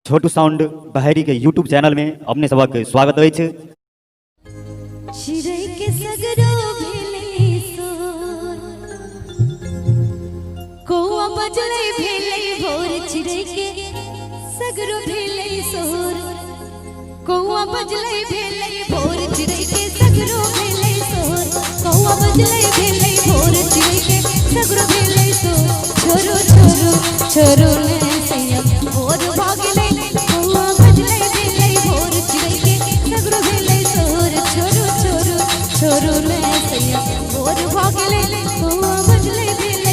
छोटू sound बहरी के YouTube channel में अपने सबक स्वागत है। कौआ बजले भेले भोर चिड़ै के सगरो भेले सोर। कौआ बजले भेले भोर चिड़ै के सगरो भेले सोर। कौआ बजले भेले भोर चिड़ै के सगरो भेले सोर। छोरो छोरो छोरो ने सैया भोर भागले। कौआ बजले भेले भोर चिड़ै के सगरो भेले सोर। छोरो छोरो छोरो ने सैया भोर भागले। कौआ बजले भेले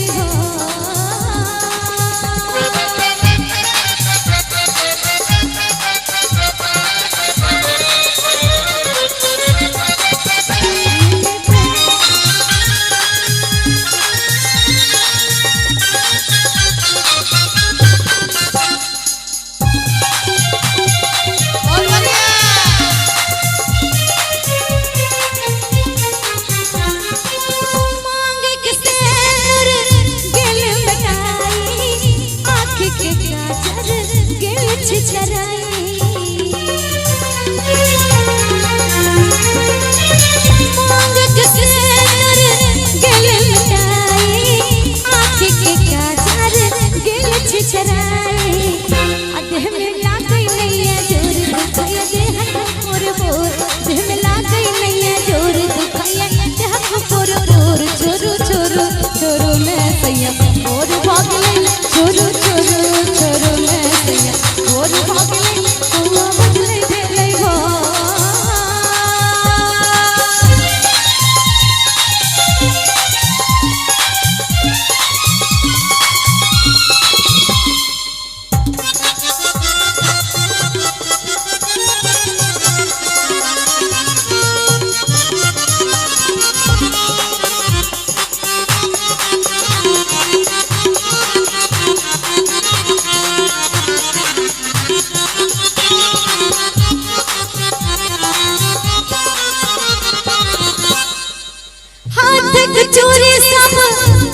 चोरी सब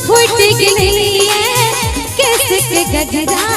फूट गई कैसे के गगरा